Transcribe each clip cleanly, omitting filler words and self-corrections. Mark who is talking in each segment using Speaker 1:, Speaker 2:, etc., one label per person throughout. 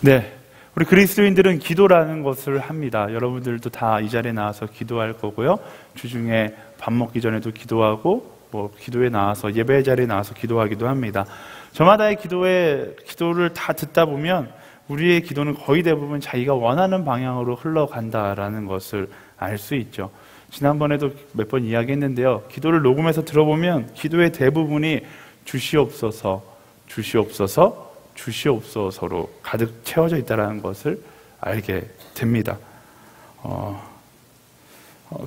Speaker 1: 네, 우리 그리스도인들은 기도라는 것을 합니다. 여러분들도 다 이 자리에 나와서 기도할 거고요. 주중에 밥 먹기 전에도 기도하고 기도에 나와서 예배 자리에 나와서 기도하기도 합니다. 저마다의 기도를 다 듣다 보면 우리의 기도는 거의 대부분 자기가 원하는 방향으로 흘러간다라는 것을 알 수 있죠. 지난번에도 몇 번 이야기했는데요. 기도를 녹음해서 들어보면 기도의 대부분이 주시옵소서, 주시옵소서, 주시옵소서로 가득 채워져 있다는 것을 알게 됩니다.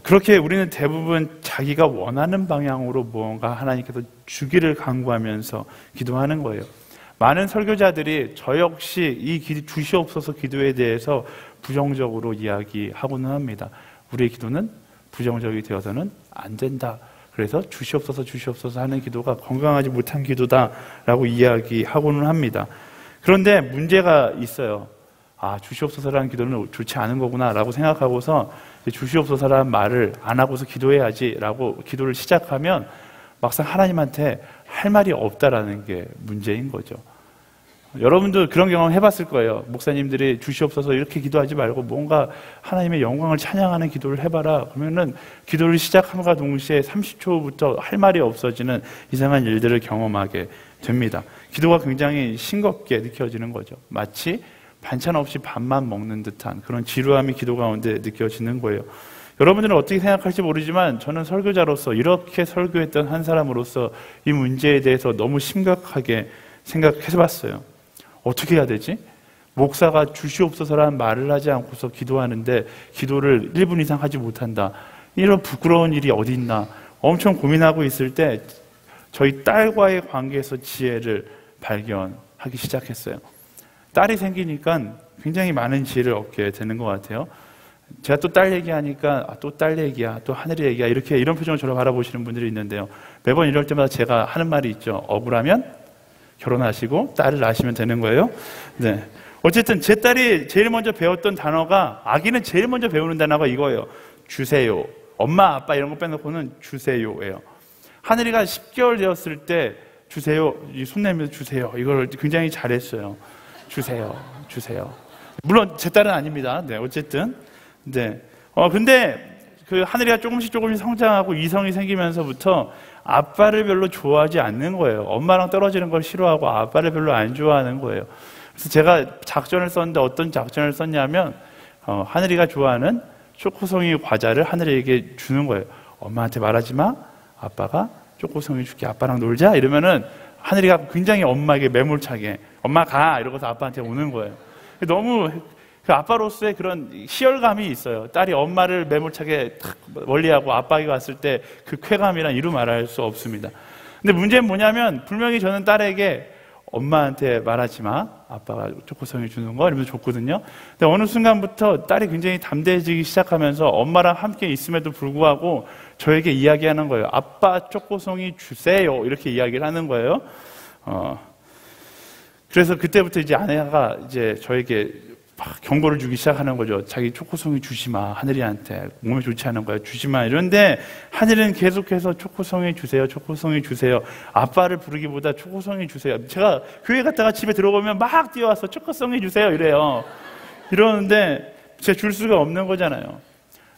Speaker 1: 그렇게 우리는 대부분 자기가 원하는 방향으로 무언가 하나님께서 주기를 간구하면서 기도하는 거예요. 많은 설교자들이 저 역시 이 주시옵소서 기도에 대해서 부정적으로 이야기하고는 합니다. 우리의 기도는 부정적이 되어서는 안 된다. 그래서 주시옵소서 주시옵소서 하는 기도가 건강하지 못한 기도다라고 이야기하고는 합니다. 그런데 문제가 있어요. 주시옵소서라는 기도는 좋지 않은 거구나 라고 생각하고서 주시옵소서라는 말을 안 하고서 기도해야지 라고 기도를 시작하면 막상 하나님한테 할 말이 없다라는 게 문제인 거죠. 여러분도 그런 경험 해봤을 거예요. 목사님들이 주시옵소서 이렇게 기도하지 말고 뭔가 하나님의 영광을 찬양하는 기도를 해봐라. 그러면은 기도를 시작함과 동시에 30초부터 할 말이 없어지는 이상한 일들을 경험하게 됩니다. 기도가 굉장히 싱겁게 느껴지는 거죠. 마치 반찬 없이 밥만 먹는 듯한 그런 지루함이 기도 가운데 느껴지는 거예요. 여러분들은 어떻게 생각할지 모르지만 저는 설교자로서 이렇게 설교했던 한 사람으로서 이 문제에 대해서 너무 심각하게 생각해봤어요. 어떻게 해야 되지? 목사가 주시옵소서라는 말을 하지 않고서 기도하는데 기도를 1분 이상 하지 못한다. 이런 부끄러운 일이 어디 있나 엄청 고민하고 있을 때 저희 딸과의 관계에서 지혜를 발견하기 시작했어요. 딸이 생기니까 굉장히 많은 지혜를 얻게 되는 것 같아요. 제가 또 딸 얘기하니까 또 딸 얘기야, 또 하늘의 얘기야 이런 표정을 저를 바라보시는 분들이 있는데요. 매번 이럴 때마다 제가 하는 말이 있죠. 억울하면 결혼하시고 딸을 낳으시면 되는 거예요. 네. 어쨌든 제 딸이 제일 먼저 배웠던 단어가, 아기는 제일 먼저 배우는 단어가 이거예요. 주세요. 엄마, 아빠 이런 거 빼놓고는 주세요예요. 하늘이가 10개월 되었을 때 주세요, 손 내밀어 주세요. 이걸 굉장히 잘했어요. 주세요, 주세요. 물론 제 딸은 아닙니다. 네, 어쨌든. 네. 근데 그 하늘이가 조금씩 성장하고 이성이 생기면서부터 아빠를 별로 좋아하지 않는 거예요. 엄마랑 떨어지는 걸 싫어하고 아빠를 별로 안 좋아하는 거예요. 그래서 제가 작전을 썼는데 어떤 작전을 썼냐면 하늘이가 좋아하는 초코송이 과자를 하늘이에게 주는 거예요. 엄마한테 말하지 마. 아빠가 초코송이 줄게. 아빠랑 놀자. 이러면은 하늘이가 굉장히 엄마에게 매몰차게 엄마 가 이러고서 아빠한테 오는 거예요. 너무 그 아빠로서의 그런 희열감이 있어요. 딸이 엄마를 매몰차게 탁 멀리하고 아빠에게 왔을 때 그 쾌감이란 이루 말할 수 없습니다. 근데 문제는 뭐냐면 분명히 저는 딸에게 엄마한테 말하지 마. 아빠가 초코송이 주는 거 이러면서 줬거든요. 근데 어느 순간부터 딸이 굉장히 담대해지기 시작하면서 엄마랑 함께 있음에도 불구하고 저에게 이야기하는 거예요. 아빠 초코송이 주세요. 이렇게 이야기를 하는 거예요. 그래서 그때부터 이제 아내가 이제 저에게 막 경고를 주기 시작하는 거죠. 자기 초코송이 주지 마. 하늘이한테 몸에 좋지 않은 거야. 주지 마. 이런데 하늘이는 계속해서 초코송이 주세요. 초코송이 주세요. 아빠를 부르기보다 초코송이 주세요. 제가 교회 갔다가 집에 들어오면 막 뛰어와서 초코송이 주세요. 이래요. 이러는데 제가 줄 수가 없는 거잖아요.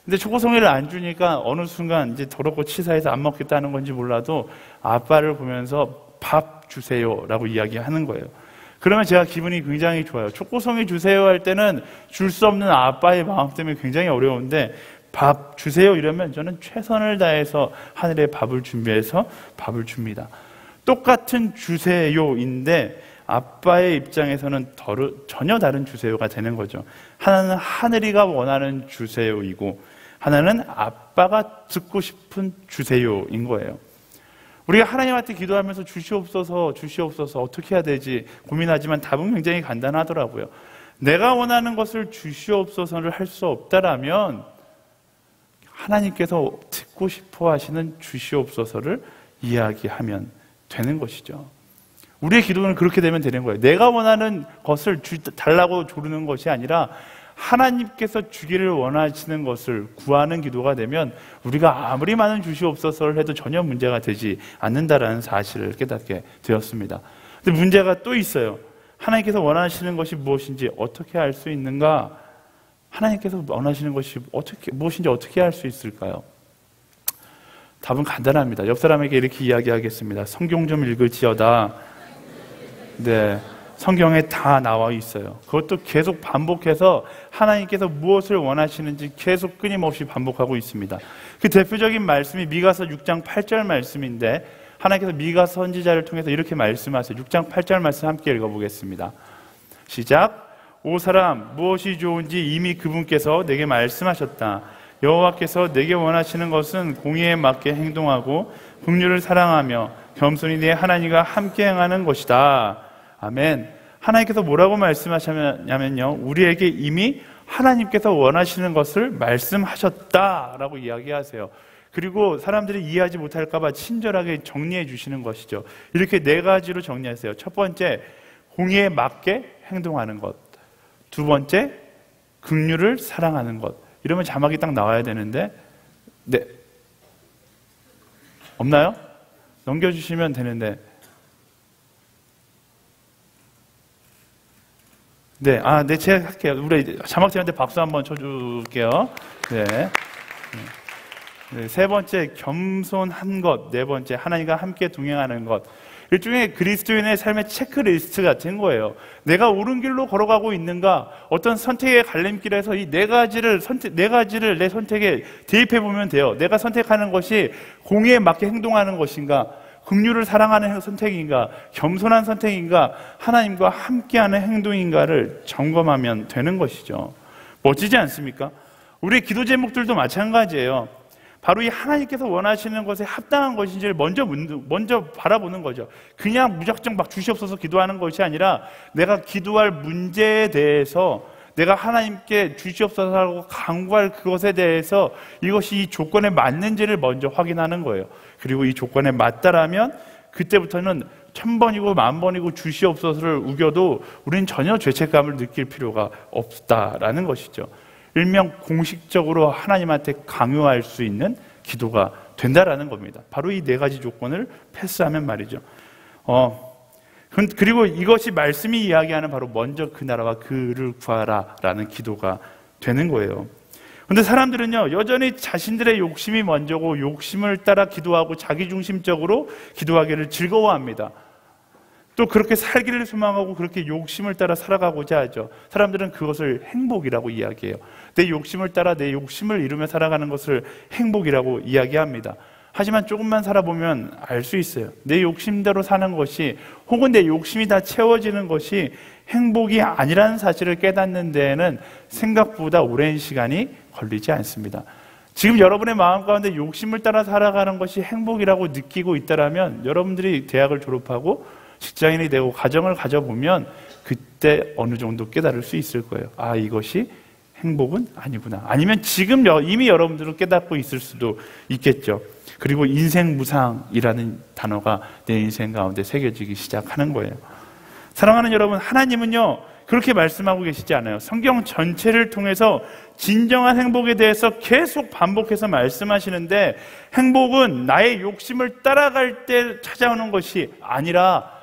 Speaker 1: 근데 초코송이를 안 주니까 어느 순간 이제 더럽고 치사해서 안 먹겠다는 건지 몰라도 아빠를 보면서 밥 주세요라고 이야기하는 거예요. 그러면 제가 기분이 굉장히 좋아요. 초코송이 주세요 할 때는 줄 수 없는 아빠의 마음 때문에 굉장히 어려운데 밥 주세요 이러면 저는 최선을 다해서 하늘에 밥을 준비해서 밥을 줍니다. 똑같은 주세요인데 아빠의 입장에서는 전혀 다른 주세요가 되는 거죠. 하나는 하늘이가 원하는 주세요이고 하나는 아빠가 듣고 싶은 주세요인 거예요. 우리가 하나님한테 기도하면서 주시옵소서, 주시옵소서 어떻게 해야 되지 고민하지만 답은 굉장히 간단하더라고요. 내가 원하는 것을 주시옵소서를 할 수 없다라면 하나님께서 듣고 싶어 하시는 주시옵소서를 이야기하면 되는 것이죠. 우리의 기도는 그렇게 되면 되는 거예요. 내가 원하는 것을 달라고 조르는 것이 아니라 하나님께서 주기를 원하시는 것을 구하는 기도가 되면 우리가 아무리 많은 주시옵소서를 해도 전혀 문제가 되지 않는다라는 사실을 깨닫게 되었습니다. 근데 문제가 또 있어요. 하나님께서 원하시는 것이 무엇인지 어떻게 알 수 있는가? 하나님께서 원하시는 것이 무엇인지 어떻게 알 수 있을까요? 답은 간단합니다. 옆 사람에게 이렇게 이야기하겠습니다. 성경 좀 읽을지어다. 네, 성경에 다 나와 있어요. 그것도 계속 반복해서 하나님께서 무엇을 원하시는지 계속 끊임없이 반복하고 있습니다. 그 대표적인 말씀이 미가서 6장 8절 말씀인데, 하나님께서 미가 선지자를 통해서 이렇게 말씀하세요. 6장 8절 말씀 함께 읽어보겠습니다. 시작. 오 사람, 무엇이 좋은지 이미 그분께서 내게 말씀하셨다. 여호와께서 내게 원하시는 것은 공의에 맞게 행동하고 긍휼을 사랑하며 겸손히 내 하나님과 함께 행하는 것이다. 아멘. 하나님께서 뭐라고 말씀하셨냐면요, 우리에게 이미 하나님께서 원하시는 것을 말씀하셨다라고 이야기하세요. 그리고 사람들이 이해하지 못할까봐 친절하게 정리해 주시는 것이죠. 이렇게 네 가지로 정리하세요. 첫 번째, 공의에 맞게 행동하는 것. 두 번째, 긍휼을 사랑하는 것. 이러면 자막이 딱 나와야 되는데, 네, 없나요? 넘겨주시면 되는데. 네, 네, 제가 할게요. 우리 자막팀한테 박수 한번 쳐줄게요. 네. 네, 세 번째, 겸손한 것. 네 번째, 하나님과 함께 동행하는 것. 일종의 그리스도인의 삶의 체크리스트 같은 거예요. 내가 옳은 길로 걸어가고 있는가? 어떤 선택의 갈림길에서 이 네 가지를 내 선택에 대입해 보면 돼요. 내가 선택하는 것이 공의에 맞게 행동하는 것인가? 긍휼을 사랑하는 선택인가? 겸손한 선택인가? 하나님과 함께하는 행동인가를 점검하면 되는 것이죠. 멋지지 않습니까? 우리의 기도 제목들도 마찬가지예요. 바로 이 하나님께서 원하시는 것에 합당한 것인지를 먼저 바라보는 거죠. 그냥 무작정 막 주시옵소서 기도하는 것이 아니라, 내가 기도할 문제에 대해서 내가 하나님께 주시옵소서 하고 간구할 그것에 대해서 이것이 이 조건에 맞는지를 먼저 확인하는 거예요. 그리고 이 조건에 맞다라면 그때부터는 1000번이고 10,000번이고 주시옵소서를 우겨도 우리는 전혀 죄책감을 느낄 필요가 없다라는 것이죠. 일명 공식적으로 하나님한테 강요할 수 있는 기도가 된다라는 겁니다. 바로 이 네 가지 조건을 패스하면 말이죠. 그리고 이것이 말씀이 이야기하는 바로 먼저 그 나라와 그를 구하라 라는 기도가 되는 거예요. 그런데 사람들은요, 여전히 자신들의 욕심이 먼저고 욕심을 따라 기도하고 자기중심적으로 기도하기를 즐거워합니다. 또 그렇게 살기를 소망하고 그렇게 욕심을 따라 살아가고자 하죠. 사람들은 그것을 행복이라고 이야기해요. 내 욕심을 따라 내 욕심을 이루며 살아가는 것을 행복이라고 이야기합니다. 하지만 조금만 살아보면 알 수 있어요. 내 욕심대로 사는 것이, 혹은 내 욕심이 다 채워지는 것이 행복이 아니라는 사실을 깨닫는 데에는 생각보다 오랜 시간이 걸리지 않습니다. 지금 여러분의 마음 가운데 욕심을 따라 살아가는 것이 행복이라고 느끼고 있다면, 여러분들이 대학을 졸업하고 직장인이 되고 가정을 가져보면 그때 어느 정도 깨달을 수 있을 거예요. 이것이 행복은 아니구나. 아니면 지금 이미 여러분들은 깨닫고 있을 수도 있겠죠. 그리고 인생무상이라는 단어가 내 인생 가운데 새겨지기 시작하는 거예요. 사랑하는 여러분, 하나님은요, 그렇게 말씀하고 계시지 않아요. 성경 전체를 통해서 진정한 행복에 대해서 계속 반복해서 말씀하시는데, 행복은 나의 욕심을 따라갈 때 찾아오는 것이 아니라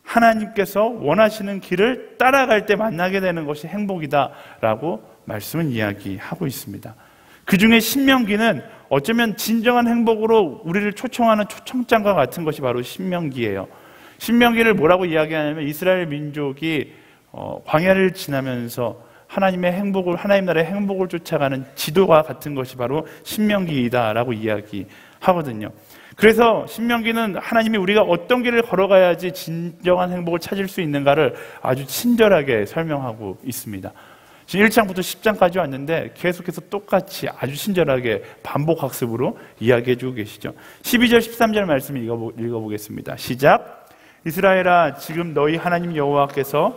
Speaker 1: 하나님께서 원하시는 길을 따라갈 때 만나게 되는 것이 행복이다라고 말씀은 이야기하고 있습니다. 그 중에 신명기는 어쩌면 진정한 행복으로 우리를 초청하는 초청장과 같은 것이 바로 신명기예요. 신명기를 뭐라고 이야기하냐면, 이스라엘 민족이 광야를 지나면서 하나님 나라의 행복을 쫓아가는 지도와 같은 것이 바로 신명기이다라고 이야기하거든요. 그래서 신명기는 하나님이 우리가 어떤 길을 걸어가야지 진정한 행복을 찾을 수 있는가를 아주 친절하게 설명하고 있습니다. 지금 1장부터 10장까지 왔는데 계속해서 똑같이 아주 친절하게 반복 학습으로 이야기해주고 계시죠. 12절 13절 말씀 읽어보겠습니다. 시작. 이스라엘아, 지금 너희 하나님 여호와께서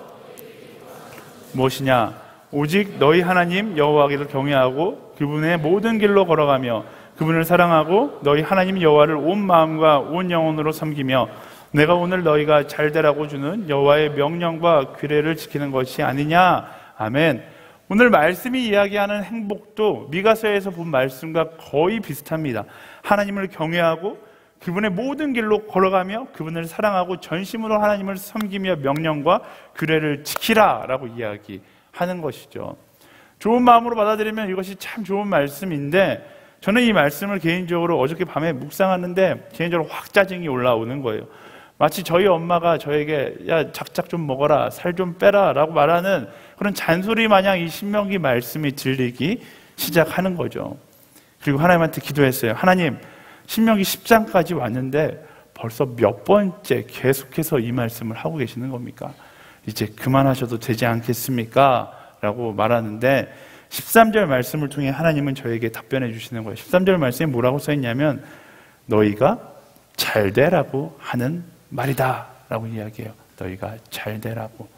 Speaker 1: 무엇이냐? 오직 너희 하나님 여호와를 경외하고 그분의 모든 길로 걸어가며 그분을 사랑하고 너희 하나님 여호와를 온 마음과 온 영혼으로 섬기며 내가 오늘 너희가 잘되라고 주는 여호와의 명령과 규례를 지키는 것이 아니냐. 아멘. 오늘 말씀이 이야기하는 행복도 미가서에서 본 말씀과 거의 비슷합니다. 하나님을 경외하고 그분의 모든 길로 걸어가며 그분을 사랑하고 전심으로 하나님을 섬기며 명령과 규례를 지키라 라고 이야기하는 것이죠. 좋은 마음으로 받아들이면 이것이 참 좋은 말씀인데, 저는 이 말씀을 개인적으로 어저께 밤에 묵상하는데 개인적으로 확 짜증이 올라오는 거예요. 마치 저희 엄마가 저에게 야 작작 좀 먹어라, 살 좀 빼라 라고 말하는 그런 잔소리 마냥 이 신명기 말씀이 들리기 시작하는 거죠. 그리고 하나님한테 기도했어요. 하나님, 신명기 10장까지 왔는데 벌써 몇 번째 계속해서 이 말씀을 하고 계시는 겁니까? 이제 그만하셔도 되지 않겠습니까? 라고 말하는데 13절 말씀을 통해 하나님은 저에게 답변해 주시는 거예요. 13절 말씀에 뭐라고 써있냐면 너희가 잘 되라고 하는 말이다 라고 이야기해요. 너희가 잘 되라고.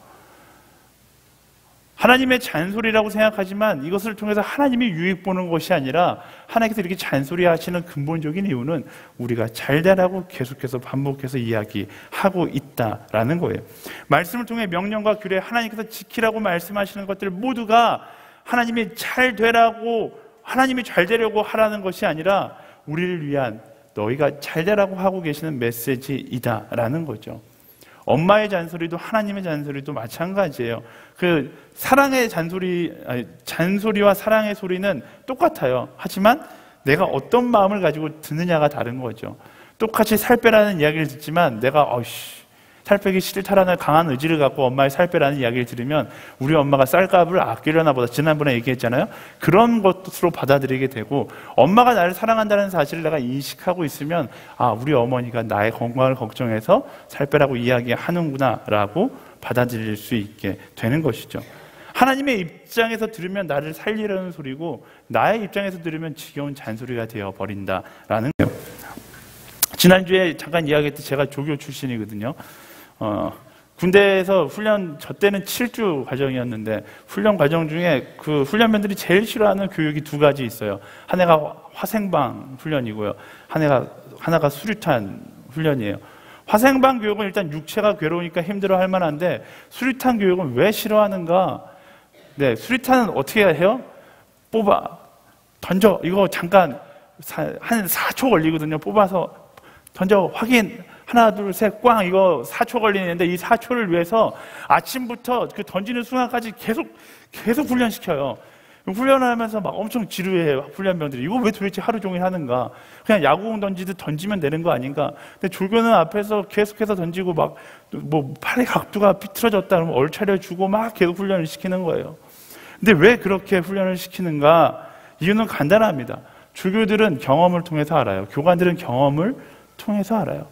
Speaker 1: 하나님의 잔소리라고 생각하지만 이것을 통해서 하나님이 유익 보는 것이 아니라 하나님께서 이렇게 잔소리하시는 근본적인 이유는 우리가 잘 되라고 계속해서 반복해서 이야기하고 있다라는 거예요. 말씀을 통해 명령과 규례, 하나님께서 지키라고 말씀하시는 것들 모두가 하나님이 잘 되라고, 하나님이 잘 되려고 하라는 것이 아니라 우리를 위한 너희가 잘 되라고 하고 계시는 메시지이다라는 거죠. 엄마의 잔소리도 하나님의 잔소리도 마찬가지예요. 그 사랑의 잔소리와 사랑의 소리는 똑같아요. 하지만 내가 어떤 마음을 가지고 듣느냐가 다른 거죠. 똑같이 살 빼라는 이야기를 듣지만 내가 살 빼기 싫다라는 강한 의지를 갖고 엄마의 살 빼라는 이야기를 들으면 우리 엄마가 쌀값을 아끼려나 보다, 지난번에 얘기했잖아요. 그런 것으로 받아들이게 되고, 엄마가 나를 사랑한다는 사실을 내가 인식하고 있으면 우리 어머니가 나의 건강을 걱정해서 살 빼라고 이야기하는구나 라고 받아들일 수 있게 되는 것이죠. 하나님의 입장에서 들으면 나를 살리려는 소리고 나의 입장에서 들으면 지겨운 잔소리가 되어버린다라는 거예요. 지난주에 잠깐 이야기했듯이 제가 조교 출신이거든요. 군대에서 훈련, 저 때는 7주 과정이었는데 훈련 과정 중에 그 훈련병들이 제일 싫어하는 교육이 두 가지 있어요. 하나가 화생방 훈련이고요. 하나가 수류탄 훈련이에요. 화생방 교육은 일단 육체가 괴로우니까 힘들어할 만한데 수류탄 교육은 왜 싫어하는가? 네, 수류탄은 어떻게 해요? 뽑아, 던져. 이거 잠깐 한 4초 걸리거든요. 뽑아서 던져, 확인, 하나 둘 셋 꽝, 이거 4초 걸리는데 이 4초를 위해서 아침부터 그 던지는 순간까지 계속 훈련시켜요. 훈련하면서 막 엄청 지루해요, 훈련병들이. 이거 왜 도대체 하루 종일 하는가? 그냥 야구공 던지듯 던지면 되는 거 아닌가? 근데 조교는 앞에서 계속해서 던지고 막 뭐 팔의 각도가 비틀어졌다 그러면 얼차려주고 막 계속 훈련을 시키는 거예요. 근데 왜 그렇게 훈련을 시키는가? 이유는 간단합니다. 조교들은 경험을 통해서 알아요. 교관들은 경험을 통해서 알아요.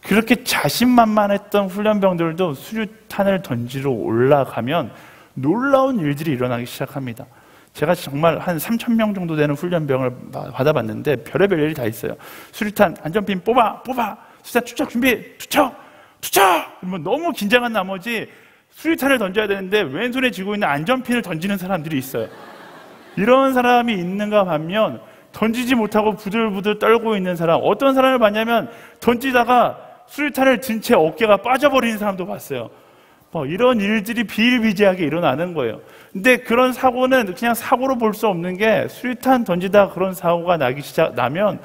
Speaker 1: 그렇게 자신만만했던 훈련병들도 수류탄을 던지러 올라가면 놀라운 일들이 일어나기 시작합니다. 제가 정말 한 3,000명 정도 되는 훈련병을 받아봤는데 별의별 일이 다 있어요. 수류탄 안전핀 뽑아, 수류탄 투척 준비, 투척. 그러면 너무 긴장한 나머지 수류탄을 던져야 되는데 왼손에 쥐고 있는 안전핀을 던지는 사람들이 있어요. 이런 사람이 있는가 반면 던지지 못하고 부들부들 떨고 있는 사람, 어떤 사람을 봤냐면 던지다가 수류탄을 든 채 어깨가 빠져버리는 사람도 봤어요. 이런 일들이 비일비재하게 일어나는 거예요. 근데 그런 사고는 그냥 사고로 볼 수 없는 게, 수류탄 던지다가 그런 사고가 나면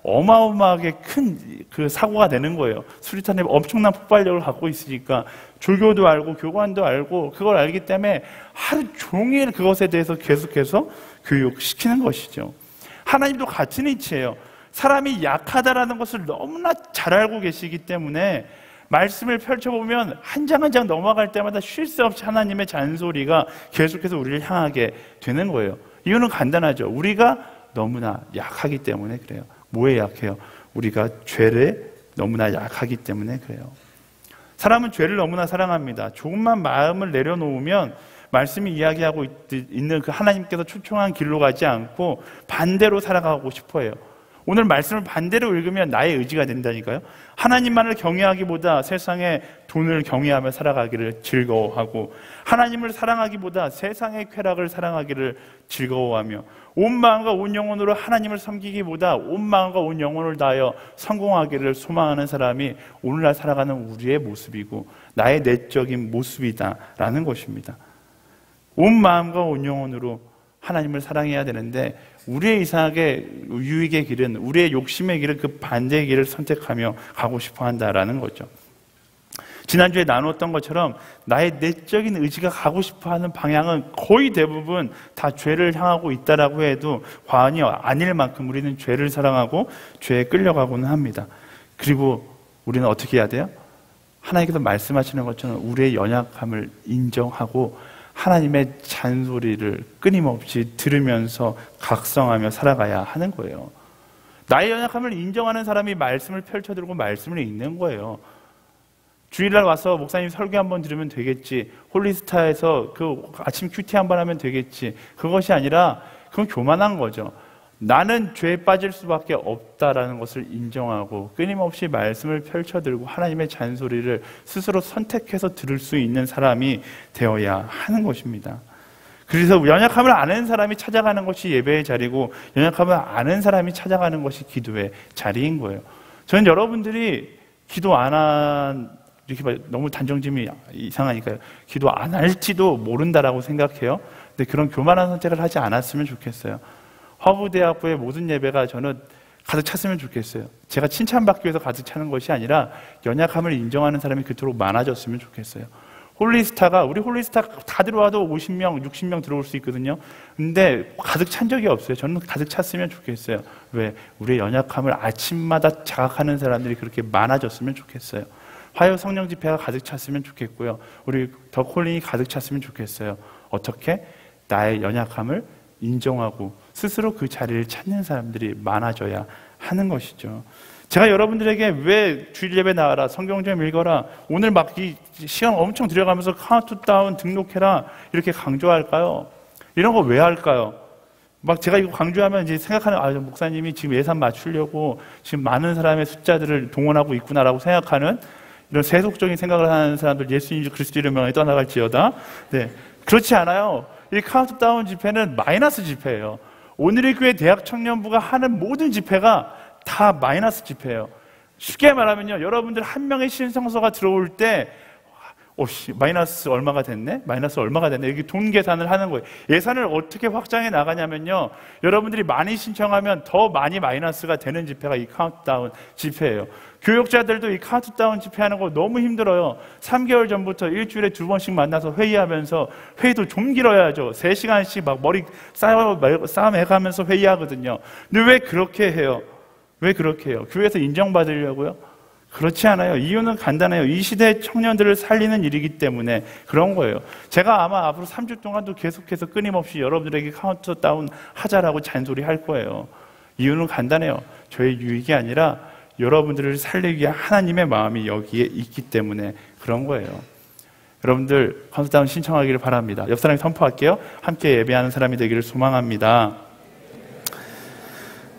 Speaker 1: 어마어마하게 큰 그 사고가 되는 거예요. 수류탄이 엄청난 폭발력을 갖고 있으니까 조교도 알고 교관도 알고 그걸 알기 때문에 하루 종일 그것에 대해서 계속해서 교육시키는 것이죠. 하나님도 같은 이치예요. 사람이 약하다라는 것을 너무나 잘 알고 계시기 때문에 말씀을 펼쳐보면 한 장 한 장 넘어갈 때마다 쉴 새 없이 하나님의 잔소리가 계속해서 우리를 향하게 되는 거예요. 이유는 간단하죠. 우리가 너무나 약하기 때문에 그래요. 뭐에 약해요? 우리가 죄에 너무나 약하기 때문에 그래요. 사람은 죄를 너무나 사랑합니다. 조금만 마음을 내려놓으면 말씀이 이야기하고 있는 그 하나님께서 초청한 길로 가지 않고 반대로 살아가고 싶어해요. 오늘 말씀을 반대로 읽으면 나의 의지가 된다니까요. 하나님만을 경외하기보다 세상의 돈을 경외하며 살아가기를 즐거워하고, 하나님을 사랑하기보다 세상의 쾌락을 사랑하기를 즐거워하며, 온 마음과 온 영혼으로 하나님을 섬기기보다 온 마음과 온 영혼을 다하여 성공하기를 소망하는 사람이 오늘날 살아가는 우리의 모습이고 나의 내적인 모습이다라는 것입니다. 온 마음과 온 영혼으로 하나님을 사랑해야 되는데 우리의 이상하게 유익의 길은, 우리의 욕심의 길은 그 반대의 길을 선택하며 가고 싶어 한다라는 거죠. 지난주에 나누었던 것처럼 나의 내적인 의지가 가고 싶어하는 방향은 거의 대부분 다 죄를 향하고 있다라고 해도 과언이 아닐 만큼 우리는 죄를 사랑하고 죄에 끌려가고는 합니다. 그리고 우리는 어떻게 해야 돼요? 하나님께서 말씀하시는 것처럼 우리의 연약함을 인정하고 하나님의 잔소리를 끊임없이 들으면서 각성하며 살아가야 하는 거예요. 나의 연약함을 인정하는 사람이 말씀을 펼쳐들고 말씀을 읽는 거예요. 주일날 와서 목사님 설교 한번 들으면 되겠지, 홀리스타에서 그 아침 큐티 한번 하면 되겠지, 그것이 아니라 그건 교만한 거죠. 나는 죄에 빠질 수밖에 없다라는 것을 인정하고 끊임없이 말씀을 펼쳐들고 하나님의 잔소리를 스스로 선택해서 들을 수 있는 사람이 되어야 하는 것입니다. 그래서 연약함을 아는 사람이 찾아가는 것이 예배의 자리고, 연약함을 아는 사람이 찾아가는 것이 기도의 자리인 거예요. 저는 여러분들이 기도 안 한, 이렇게 너무 단정짐이 이상하니까요, 기도 안 할지도 모른다라고 생각해요. 근데 그런 교만한 선택을 하지 않았으면 좋겠어요. 화부대학부의 모든 예배가 저는 가득 찼으면 좋겠어요. 제가 칭찬받기 위해서 가득 차는 것이 아니라 연약함을 인정하는 사람이 그토록 많아졌으면 좋겠어요. 홀리스타가, 우리 홀리스타 다 들어와도 50명, 60명 들어올 수 있거든요. 근데 가득 찬 적이 없어요. 저는 가득 찼으면 좋겠어요. 왜? 우리의 연약함을 아침마다 자각하는 사람들이 그렇게 많아졌으면 좋겠어요. 화요 성령 집회가 가득 찼으면 좋겠고요. 우리 더 콜링이 가득 찼으면 좋겠어요. 어떻게? 나의 연약함을 인정하고 스스로 그 자리를 찾는 사람들이 많아져야 하는 것이죠. 제가 여러분들에게 왜 주일 예배 나와라, 성경 좀 읽어라, 오늘 막 이 시간 엄청 들여가면서 카운트다운 등록해라 이렇게 강조할까요? 이런 거 왜 할까요? 막 제가 이거 강조하면 이제 생각하는, 목사님이 지금 예산 맞추려고 지금 많은 사람의 숫자들을 동원하고 있구나라고 생각하는 이런 세속적인 생각을 하는 사람들, 예수님 그리스도 이름으로 떠나갈지어다. 네, 그렇지 않아요. 이 카운트다운 집회는 마이너스 집회예요. 오늘의 교회 대학 청년부가 하는 모든 집회가 다 마이너스 집회예요. 쉽게 말하면요, 여러분들 한 명의 신청서가 들어올 때 마이너스 얼마가 됐네? 마이너스 얼마가 됐네? 이렇게 돈 계산을 하는 거예요. 예산을 어떻게 확장해 나가냐면요, 여러분들이 많이 신청하면 더 많이 마이너스가 되는 집회가 이 카운트다운 집회예요. 교역자들도 이 카운트다운 집회하는 거 너무 힘들어요. 3개월 전부터 일주일에 2번씩 만나서 회의하면서, 회의도 좀 길어야죠. 3시간씩 막 머리 싸움해가면서 회의하거든요. 근데 왜 그렇게 해요? 왜 그렇게 해요? 교회에서 인정받으려고요? 그렇지 않아요. 이유는 간단해요. 이 시대의 청년들을 살리는 일이기 때문에 그런 거예요. 제가 아마 앞으로 3주 동안도 계속해서 끊임없이 여러분들에게 카운트다운 하자라고 잔소리 할 거예요. 이유는 간단해요. 저의 유익이 아니라 여러분들을 살리기 위한 하나님의 마음이 여기에 있기 때문에 그런 거예요. 여러분들 카운트다운 신청하기를 바랍니다. 옆 사람이 선포할게요. 함께 예배하는 사람이 되기를 소망합니다.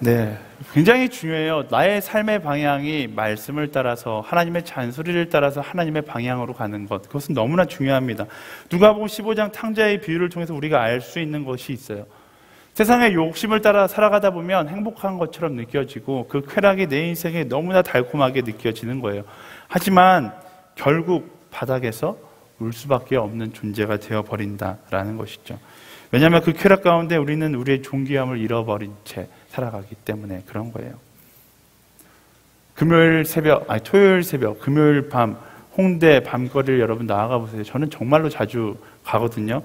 Speaker 1: 네, 굉장히 중요해요. 나의 삶의 방향이 말씀을 따라서, 하나님의 잔소리를 따라서 하나님의 방향으로 가는 것, 그것은 너무나 중요합니다. 누가복음 15장 탕자의 비유를 통해서 우리가 알 수 있는 것이 있어요. 세상의 욕심을 따라 살아가다 보면 행복한 것처럼 느껴지고 그 쾌락이 내 인생에 너무나 달콤하게 느껴지는 거예요. 하지만 결국 바닥에서 울 수밖에 없는 존재가 되어버린다라는 것이죠. 왜냐하면 그 쾌락 가운데 우리는 우리의 존귀함을 잃어버린 채 살아가기 때문에 그런 거예요. 토요일 새벽, 금요일 밤, 홍대 밤거리를 여러분 나아가 보세요. 저는 정말로 자주 가거든요.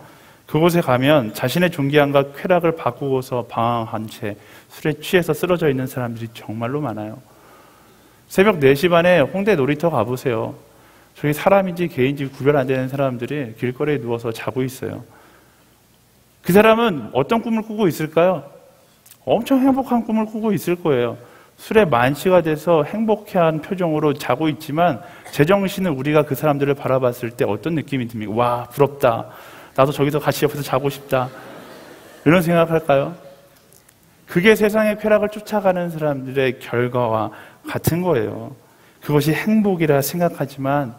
Speaker 1: 그곳에 가면 자신의 존귀함과 쾌락을 바꾸고서 방황한 채 술에 취해서 쓰러져 있는 사람들이 정말로 많아요. 새벽 4시 반에 홍대 놀이터 가보세요. 저기 사람인지 개인지 구별 안 되는 사람들이 길거리에 누워서 자고 있어요. 그 사람은 어떤 꿈을 꾸고 있을까요? 엄청 행복한 꿈을 꾸고 있을 거예요. 술에 만취가 돼서 행복해한 표정으로 자고 있지만 제정신은 우리가 그 사람들을 바라봤을 때 어떤 느낌이 듭니까? 와, 부럽다. 나도 저기서 같이 옆에서 자고 싶다. 이런 생각할까요? 그게 세상의 쾌락을 쫓아가는 사람들의 결과와 같은 거예요. 그것이 행복이라 생각하지만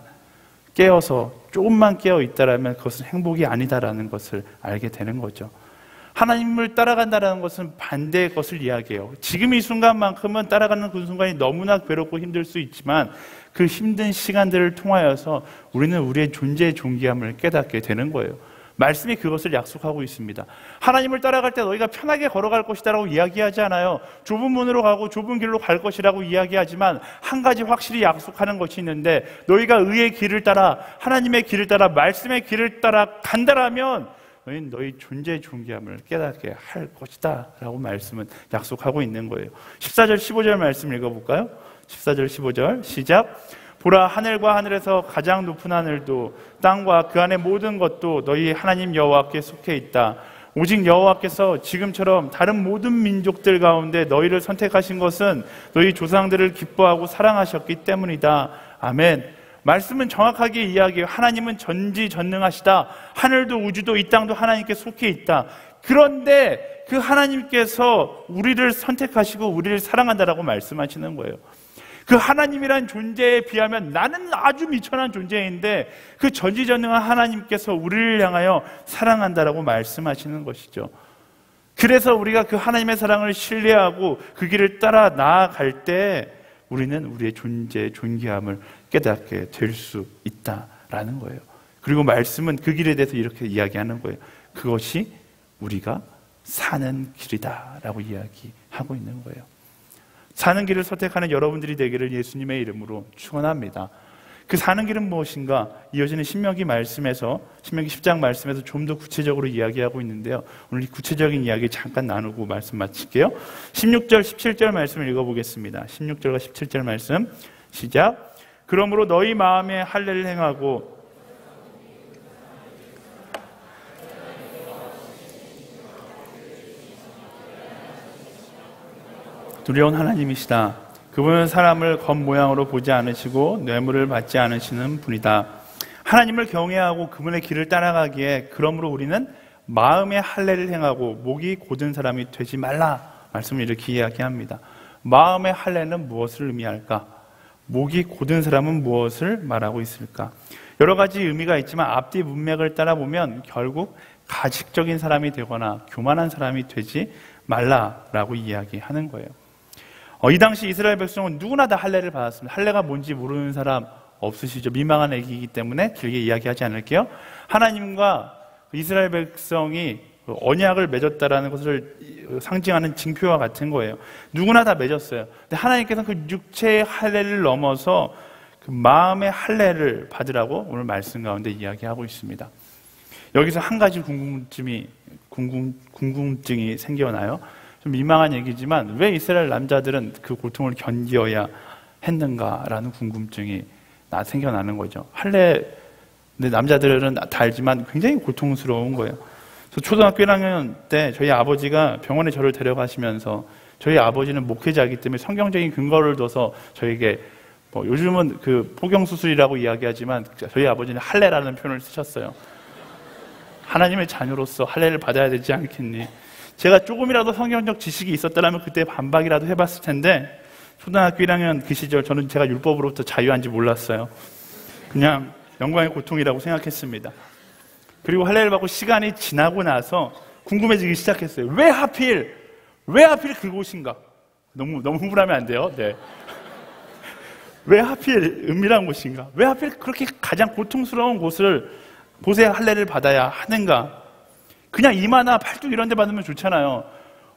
Speaker 1: 깨어서 조금만 깨어 있다라면 그것은 행복이 아니다라는 것을 알게 되는 거죠. 하나님을 따라간다는 것은 반대의 것을 이야기해요. 지금 이 순간만큼은 따라가는 그 순간이 너무나 괴롭고 힘들 수 있지만 그 힘든 시간들을 통하여서 우리는 우리의 존재의 존귀함을 깨닫게 되는 거예요. 말씀이 그것을 약속하고 있습니다. 하나님을 따라갈 때 너희가 편하게 걸어갈 것이다라고 이야기하지 않아요. 좁은 문으로 가고 좁은 길로 갈 것이라고 이야기하지만 한 가지 확실히 약속하는 것이 있는데, 너희가 의의 길을 따라, 하나님의 길을 따라, 말씀의 길을 따라 간다라면 너희는 너희 존재의 존귀함을 깨닫게 할 것이다 라고 말씀은 약속하고 있는 거예요. 14절 15절 말씀 읽어볼까요? 14절 15절 시작. 보라, 하늘과 하늘에서 가장 높은 하늘도 땅과 그 안의 모든 것도 너희 하나님 여호와께 속해 있다. 오직 여호와께서 지금처럼 다른 모든 민족들 가운데 너희를 선택하신 것은 너희 조상들을 기뻐하고 사랑하셨기 때문이다. 아멘. 말씀은 정확하게 이야기해요. 하나님은 전지전능하시다. 하늘도 우주도 이 땅도 하나님께 속해 있다. 그런데 그 하나님께서 우리를 선택하시고 우리를 사랑한다라고 말씀하시는 거예요. 그 하나님이란 존재에 비하면 나는 아주 미천한 존재인데 그 전지전능한 하나님께서 우리를 향하여 사랑한다라고 말씀하시는 것이죠. 그래서 우리가 그 하나님의 사랑을 신뢰하고 그 길을 따라 나아갈 때 우리는 우리의 존재의 존귀함을 깨닫게 될 수 있다라는 거예요. 그리고 말씀은 그 길에 대해서 이렇게 이야기하는 거예요. 그것이 우리가 사는 길이다라고 이야기하고 있는 거예요. 사는 길을 선택하는 여러분들이 되기를 예수님의 이름으로 축원합니다. 그 사는 길은 무엇인가? 이어지는 신명기 말씀에서, 신명기 10장 말씀에서 좀 더 구체적으로 이야기하고 있는데요. 오늘 이 구체적인 이야기 잠깐 나누고 말씀 마칠게요. 16절, 17절 말씀을 읽어보겠습니다. 16절과 17절 말씀 시작. 그러므로 너희 마음에 할례를 행하고 두려운 하나님이시다. 그분은 사람을 겉모양으로 보지 않으시고 뇌물을 받지 않으시는 분이다. 하나님을 경외하고 그분의 길을 따라가기에 그러므로 우리는 마음의 할례를 행하고 목이 곧은 사람이 되지 말라. 말씀을 이렇게 이야기합니다. 마음의 할례는 무엇을 의미할까? 목이 곧은 사람은 무엇을 말하고 있을까? 여러 가지 의미가 있지만 앞뒤 문맥을 따라 보면 결국 가식적인 사람이 되거나 교만한 사람이 되지 말라라고 이야기하는 거예요. 이 당시 이스라엘 백성은 누구나 다 할례를 받았습니다. 할례가 뭔지 모르는 사람 없으시죠? 민망한 얘기이기 때문에 길게 이야기하지 않을게요. 하나님과 이스라엘 백성이 언약을 맺었다라는 것을 상징하는 징표와 같은 거예요. 누구나 다 맺었어요. 근데 하나님께서는 그 육체의 할례를 넘어서 그 마음의 할례를 받으라고 오늘 말씀 가운데 이야기하고 있습니다. 여기서 한 가지 궁금증이 생겨나요. 좀 민망한 얘기지만 왜 이스라엘 남자들은 그 고통을 견디어야 했는가라는 궁금증이 생겨나는 거죠. 할례, 근데 남자들은 다 알지만 굉장히 고통스러운 거예요. 그래서 초등학교 1학년 때 저희 아버지가 병원에 저를 데려가시면서, 저희 아버지는 목회자이기 때문에 성경적인 근거를 둬서 저에게 요즘은 그 포경수술이라고 이야기하지만 저희 아버지는 할례라는 표현을 쓰셨어요. 하나님의 자녀로서 할례를 받아야 되지 않겠니? 제가 조금이라도 성경적 지식이 있었다면 그때 반박이라도 해봤을 텐데, 초등학교 1학년 그 시절 저는 제가 율법으로부터 자유한지 몰랐어요. 그냥 영광의 고통이라고 생각했습니다. 그리고 할례를 받고 시간이 지나고 나서 궁금해지기 시작했어요. 왜 하필 그곳인가? 너무 흥분하면 안 돼요. 네. 왜 하필 은밀한 곳인가? 왜 하필 그렇게 가장 고통스러운 곳에 할례를 받아야 하는가? 그냥 이마나 팔뚝 이런 데 받으면 좋잖아요.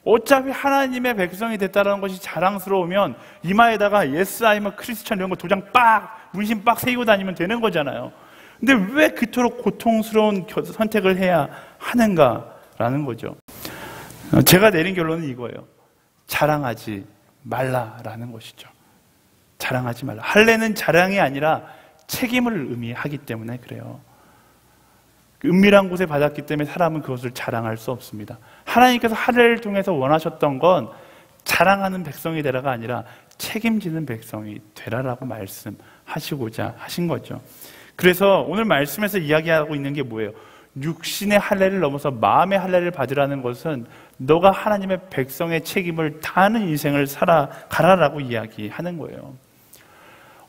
Speaker 1: 어차피 하나님의 백성이 됐다는 것이 자랑스러우면 이마에다가 Yes, I'm a Christian 이런 거 도장 빡, 문신 빡 새기고 다니면 되는 거잖아요. 근데 왜 그토록 고통스러운 선택을 해야 하는가라는 거죠. 제가 내린 결론은 이거예요. 자랑하지 말라라는 것이죠. 자랑하지 말라. 할례는 자랑이 아니라 책임을 의미하기 때문에 그래요. 은밀한 곳에 받았기 때문에 사람은 그것을 자랑할 수 없습니다. 하나님께서 할례를 통해서 원하셨던 건 자랑하는 백성이 되라가 아니라 책임지는 백성이 되라라고 말씀하시고자 하신 거죠. 그래서 오늘 말씀에서 이야기하고 있는 게 뭐예요? 육신의 할례를 넘어서 마음의 할례를 받으라는 것은 너가 하나님의 백성의 책임을 다하는 인생을 살아가라라고 이야기하는 거예요.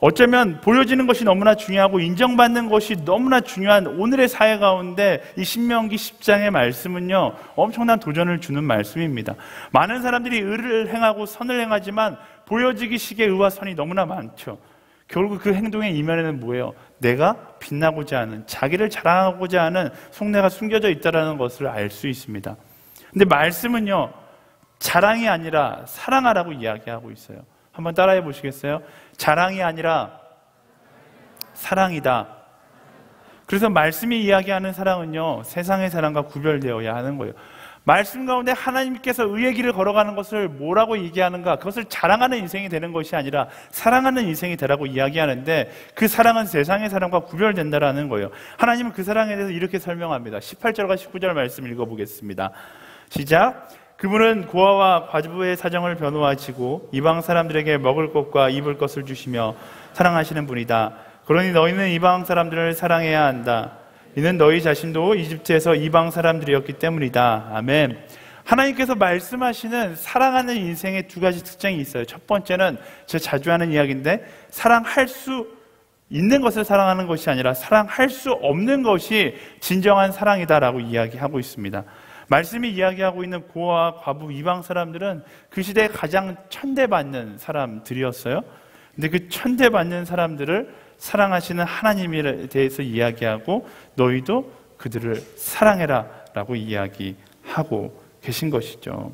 Speaker 1: 어쩌면 보여지는 것이 너무나 중요하고 인정받는 것이 너무나 중요한 오늘의 사회 가운데 이 신명기 10장의 말씀은요, 엄청난 도전을 주는 말씀입니다. 많은 사람들이 의를 행하고 선을 행하지만 보여지기식의 의와 선이 너무나 많죠. 결국 그 행동의 이면에는 뭐예요? 내가 빛나고자 하는, 자기를 자랑하고자 하는 속내가 숨겨져 있다는 것을 알 수 있습니다. 근데 말씀은요, 자랑이 아니라 사랑하라고 이야기하고 있어요. 한번 따라해 보시겠어요? 자랑이 아니라 사랑이다. 그래서 말씀이 이야기하는 사랑은요, 세상의 사랑과 구별되어야 하는 거예요. 말씀 가운데 하나님께서 의의 길을 걸어가는 것을 뭐라고 얘기하는가? 그것을 자랑하는 인생이 되는 것이 아니라 사랑하는 인생이 되라고 이야기하는데, 그 사랑은 세상의 사랑과 구별된다라는 거예요. 하나님은 그 사랑에 대해서 이렇게 설명합니다. 18절과 19절 말씀 읽어보겠습니다. 시작. 그분은 고아와 과부의 사정을 변호하시고 이방 사람들에게 먹을 것과 입을 것을 주시며 사랑하시는 분이다. 그러니 너희는 이방 사람들을 사랑해야 한다. 이는 너희 자신도 이집트에서 이방 사람들이었기 때문이다. 아멘. 하나님께서 말씀하시는 사랑하는 인생의 두 가지 특징이 있어요. 첫 번째는 제가 자주 하는 이야기인데, 사랑할 수 있는 것을 사랑하는 것이 아니라 사랑할 수 없는 것이 진정한 사랑이다라고 이야기하고 있습니다. 말씀이 이야기하고 있는 고아와 과부, 이방 사람들은 그 시대에 가장 천대받는 사람들이었어요. 근데 그 천대받는 사람들을 사랑하시는 하나님에 대해서 이야기하고, 너희도 그들을 사랑해라 라고 이야기하고 계신 것이죠.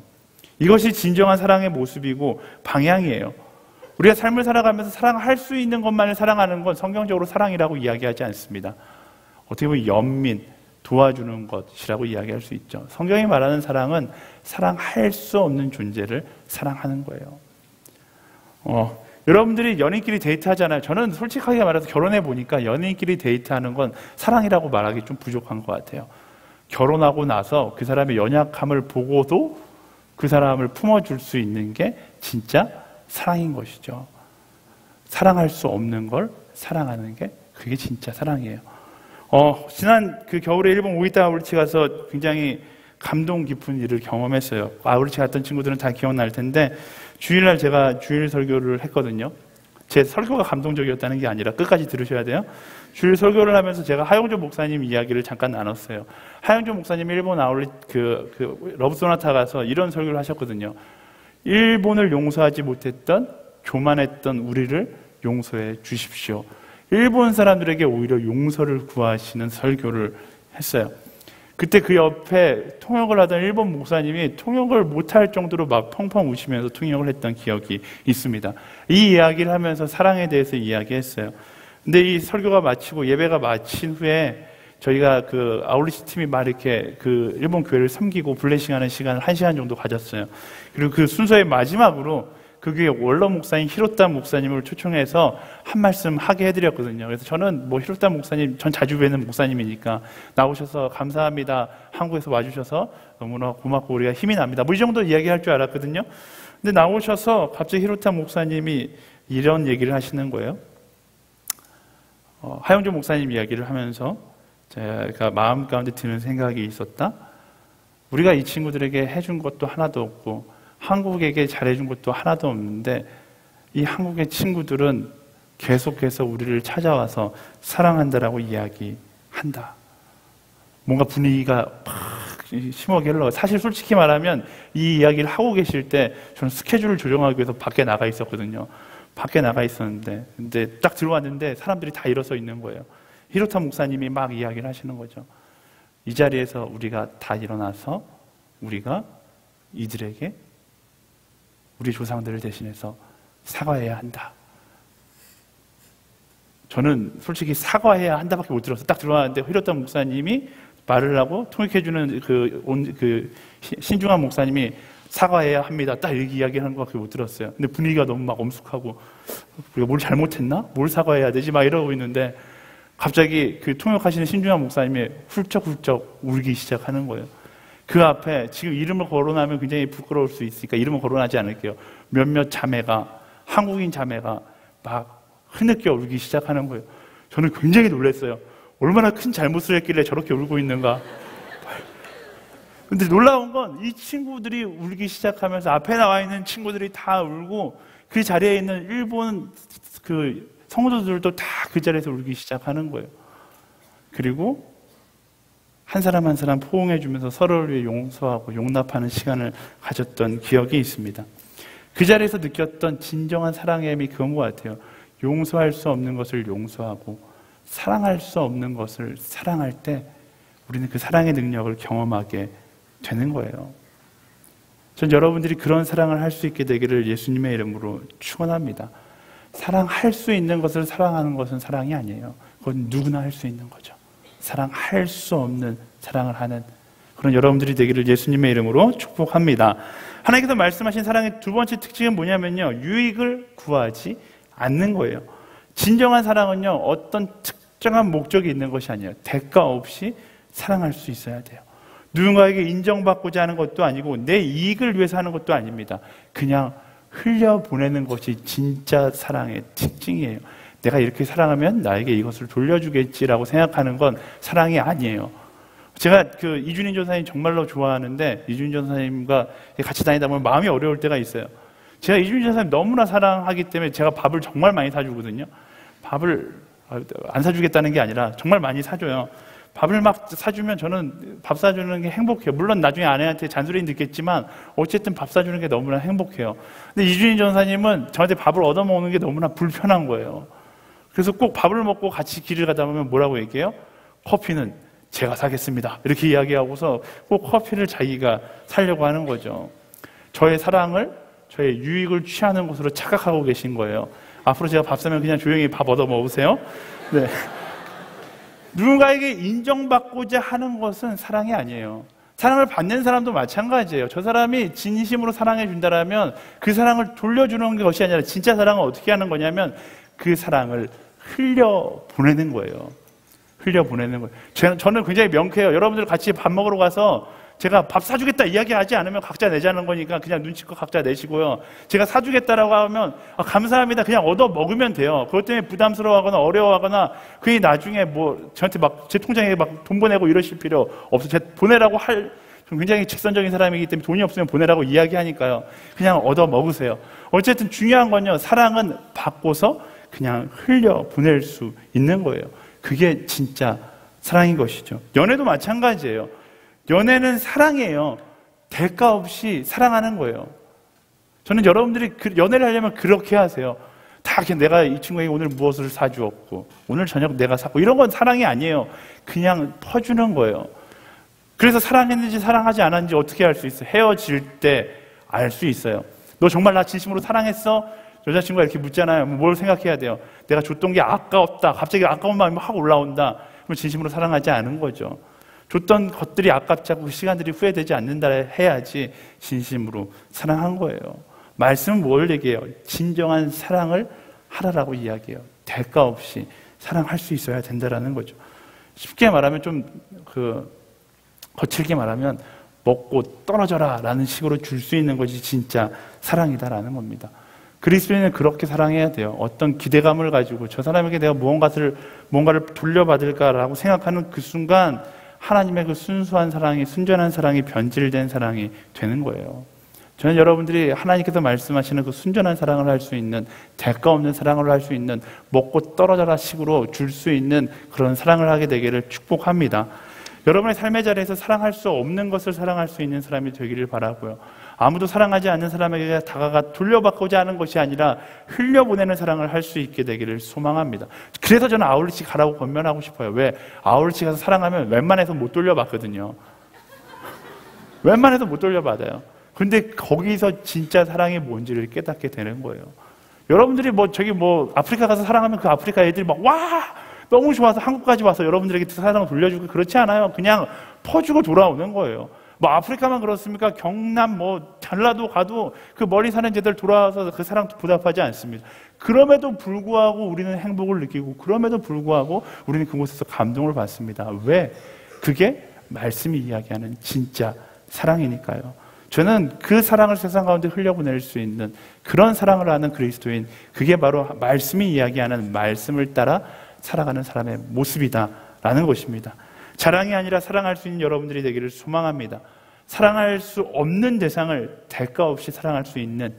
Speaker 1: 이것이 진정한 사랑의 모습이고 방향이에요. 우리가 삶을 살아가면서 사랑할 수 있는 것만을 사랑하는 건 성경적으로 사랑이라고 이야기하지 않습니다. 어떻게 보면 연민, 도와주는 것이라고 이야기할 수 있죠. 성경이 말하는 사랑은 사랑할 수 없는 존재를 사랑하는 거예요. 여러분들이 연인끼리 데이트하잖아요. 저는 솔직하게 말해서 결혼해 보니까 연인끼리 데이트하는 건 사랑이라고 말하기 좀 부족한 것 같아요. 결혼하고 나서 그 사람의 연약함을 보고도 그 사람을 품어줄 수 있는 게 진짜 사랑인 것이죠. 사랑할 수 없는 걸 사랑하는 게 그게 진짜 사랑이에요. 지난 그 겨울에 일본 오이타 아우리치 가서 굉장히 감동 깊은 일을 경험했어요. 아우리치 갔던 친구들은 다 기억날 텐데, 주일날 제가 주일 설교를 했거든요. 제 설교가 감동적이었다는 게 아니라 끝까지 들으셔야 돼요. 주일 설교를 하면서 제가 하용조 목사님 이야기를 잠깐 나눴어요. 하용조 목사님 일본 아울리 러브소나타 가서 이런 설교를 하셨거든요. 일본을 용서하지 못했던 교만했던 우리를 용서해 주십시오. 일본 사람들에게 오히려 용서를 구하시는 설교를 했어요. 그때 그 옆에 통역을 하던 일본 목사님이 통역을 못할 정도로 막 펑펑 우시면서 통역을 했던 기억이 있습니다. 이 이야기를 하면서 사랑에 대해서 이야기했어요. 근데 이 설교가 마치고 예배가 마친 후에 저희가 그 아울리치 팀이 막 이렇게 그 일본 교회를 섬기고 블레싱하는 시간을 1시간 정도 가졌어요. 그리고 그 순서의 마지막으로 그 교회 원로 목사인 히로타 목사님을 초청해서 한 말씀 하게 해드렸거든요. 그래서 저는 뭐 히로타 목사님, 전 자주 뵈는 목사님이니까 나오셔서 감사합니다, 한국에서 와주셔서 너무나 고맙고 우리가 힘이 납니다, 뭐 이 정도 이야기할 줄 알았거든요. 근데 나오셔서 갑자기 히로타 목사님이 이런 얘기를 하시는 거예요. 하영조 목사님 이야기를 하면서 제가 마음 가운데 드는 생각이 있었다. 우리가 이 친구들에게 해준 것도 하나도 없고 한국에게 잘해준 것도 하나도 없는데, 이 한국의 친구들은 계속해서 우리를 찾아와서 사랑한다라고 이야기한다. 뭔가 분위기가 막 심하게 흘러. 사실 솔직히 말하면 이 이야기를 하고 계실 때 저는 스케줄을 조정하기 위해서 밖에 나가 있었거든요. 밖에 나가 있었는데, 근데 딱 들어왔는데 사람들이 다 일어서 있는 거예요. 히로타 목사님이 막 이야기를 하시는 거죠. 이 자리에서 우리가 다 일어나서 우리가 이들에게 우리 조상들을 대신해서 사과해야 한다. 저는 솔직히 사과해야 한다밖에 못 들었어요. 딱 들어왔는데 히로타 목사님이 말을 하고 통역해주는 그 신중한 목사님이 사과해야 합니다, 딱 이렇게 이야기하는 것밖에 못 들었어요. 근데 분위기가 너무 막 엄숙하고 우리가 뭘 잘못했나? 뭘 사과해야 되지? 막 이러고 있는데 갑자기 그 통역하시는 신중한 목사님이 훌쩍훌쩍 울기 시작하는 거예요. 그 앞에 지금 이름을 거론하면 굉장히 부끄러울 수 있으니까 이름을 거론하지 않을게요. 몇몇 자매가, 한국인 자매가 막 흐느껴 울기 시작하는 거예요. 저는 굉장히 놀랐어요. 얼마나 큰 잘못을 했길래 저렇게 울고 있는가. 근데 놀라운 건 이 친구들이 울기 시작하면서 앞에 나와 있는 친구들이 다 울고 그 자리에 있는 일본 그 성도들도 다 그 자리에서 울기 시작하는 거예요. 그리고 한 사람 한 사람 포옹해주면서 서로를 위해 용서하고 용납하는 시간을 가졌던 기억이 있습니다. 그 자리에서 느꼈던 진정한 사랑의 힘이 그건 것 같아요. 용서할 수 없는 것을 용서하고 사랑할 수 없는 것을 사랑할 때 우리는 그 사랑의 능력을 경험하게 되는 거예요. 전 여러분들이 그런 사랑을 할 수 있게 되기를 예수님의 이름으로 축원합니다. 사랑할 수 있는 것을 사랑하는 것은 사랑이 아니에요. 그건 누구나 할 수 있는 거죠. 사랑할 수 없는 사랑을 하는 그런 여러분들이 되기를 예수님의 이름으로 축복합니다. 하나님께서 말씀하신 사랑의 두 번째 특징은 뭐냐면요, 유익을 구하지 않는 거예요. 진정한 사랑은요, 어떤 특정한 목적이 있는 것이 아니에요. 대가 없이 사랑할 수 있어야 돼요. 누군가에게 인정받고자 하는 것도 아니고 내 이익을 위해서 하는 것도 아닙니다. 그냥 흘려보내는 것이 진짜 사랑의 특징이에요. 내가 이렇게 사랑하면 나에게 이것을 돌려주겠지라고 생각하는 건 사랑이 아니에요. 제가 이준인 전사님 정말로 좋아하는데, 이준인 전사님과 같이 다니다 보면 마음이 어려울 때가 있어요. 제가 이준인 전사님 너무나 사랑하기 때문에 제가 밥을 정말 많이 사주거든요. 밥을 안 사주겠다는 게 아니라 정말 많이 사줘요. 밥을 막 사주면 저는 밥 사주는 게 행복해요. 물론 나중에 아내한테 잔소리는 듣겠지만 어쨌든 밥 사주는 게 너무나 행복해요. 근데 이준인 전사님은 저한테 밥을 얻어먹는 게 너무나 불편한 거예요. 그래서 꼭 밥을 먹고 같이 길을 가다 보면 뭐라고 얘기해요? 커피는 제가 사겠습니다. 이렇게 이야기하고서 꼭 커피를 자기가 사려고 하는 거죠. 저의 사랑을, 저의 유익을 취하는 것으로 착각하고 계신 거예요. 앞으로 제가 밥 사면 그냥 조용히 밥 얻어 먹으세요. 네. 누군가에게 인정받고자 하는 것은 사랑이 아니에요. 사랑을 받는 사람도 마찬가지예요. 저 사람이 진심으로 사랑해 준다면 그 사랑을 돌려주는 것이 아니라 진짜 사랑은 어떻게 하는 거냐면 그 사랑을 흘려보내는 거예요. 흘려보내는 거예요. 저는 굉장히 명쾌해요. 여러분들 같이 밥 먹으러 가서 제가 밥 사주겠다 이야기하지 않으면 각자 내자는 거니까 그냥 눈치껏 각자 내시고요. 제가 사주겠다라고 하면 감사합니다. 그냥 얻어 먹으면 돼요. 그것 때문에 부담스러워하거나 어려워하거나 그게 나중에 저한테 막 제 통장에 막 돈 보내고 이러실 필요 없어요. 제가 보내라고 굉장히 직선적인 사람이기 때문에 돈이 없으면 보내라고 이야기하니까요. 그냥 얻어 먹으세요. 어쨌든 중요한 건요, 사랑은 받고서 그냥 흘려 보낼 수 있는 거예요. 그게 진짜 사랑인 것이죠. 연애도 마찬가지예요. 연애는 사랑이에요. 대가 없이 사랑하는 거예요. 저는 여러분들이 연애를 하려면 그렇게 하세요. 다 내가 이 친구에게 오늘 무엇을 사주었고 오늘 저녁 내가 샀고 이런 건 사랑이 아니에요. 그냥 퍼주는 거예요. 그래서 사랑했는지 사랑하지 않았는지 어떻게 알 수 있어요? 헤어질 때 알 수 있어요. 너 정말 나 진심으로 사랑했어? 여자친구가 이렇게 묻잖아요. 뭘 생각해야 돼요? 내가 줬던 게 아까웠다. 갑자기 아까운 마음이 확 올라온다. 그럼 진심으로 사랑하지 않은 거죠. 줬던 것들이 아깝지 않고 그 시간들이 후회되지 않는다 해야지 진심으로 사랑한 거예요. 말씀은 뭘 얘기해요? 진정한 사랑을 하라라고 이야기해요. 대가 없이 사랑할 수 있어야 된다라는 거죠. 쉽게 말하면 좀 거칠게 말하면 먹고 떨어져라 라는 식으로 줄 수 있는 것이 진짜 사랑이다라는 겁니다. 그리스도인은 그렇게 사랑해야 돼요. 어떤 기대감을 가지고 저 사람에게 내가 뭔가를 돌려받을까라고 생각하는 그 순간 하나님의 그 순수한 사랑이, 순전한 사랑이 변질된 사랑이 되는 거예요. 저는 여러분들이 하나님께서 말씀하시는 그 순전한 사랑을 할 수 있는, 대가 없는 사랑을 할 수 있는, 먹고 떨어져라 식으로 줄 수 있는 그런 사랑을 하게 되기를 축복합니다. 여러분의 삶의 자리에서 사랑할 수 없는 것을 사랑할 수 있는 사람이 되기를 바라고요. 아무도 사랑하지 않는 사람에게 다가가 돌려받고자 하는 것이 아니라 흘려보내는 사랑을 할 수 있게 되기를 소망합니다. 그래서 저는 아울리치 가라고 권면하고 싶어요. 왜? 아울리치 가서 사랑하면 웬만해서 못 돌려받거든요. 웬만해서 못 돌려받아요. 근데 거기서 진짜 사랑이 뭔지를 깨닫게 되는 거예요. 여러분들이 아프리카 가서 사랑하면 그 아프리카 애들이 너무 좋아서 한국까지 와서 여러분들에게 사랑을 돌려주고 그렇지 않아요. 그냥 퍼주고 돌아오는 거예요. 아프리카만 그렇습니까? 경남, 전라도 가도 그 멀리 사는 제들 돌아와서 그 사랑 보답하지 않습니다. 그럼에도 불구하고 우리는 행복을 느끼고, 그럼에도 불구하고 우리는 그곳에서 감동을 받습니다. 왜? 그게 말씀이 이야기하는 진짜 사랑이니까요. 저는 그 사랑을 세상 가운데 흘려보낼 수 있는 그런 사랑을 하는 그리스도인, 그게 바로 말씀이 이야기하는 말씀을 따라 살아가는 사람의 모습이다라는 것입니다. 자랑이 아니라 사랑할 수 있는 여러분들이 되기를 소망합니다. 사랑할 수 없는 대상을 대가 없이 사랑할 수 있는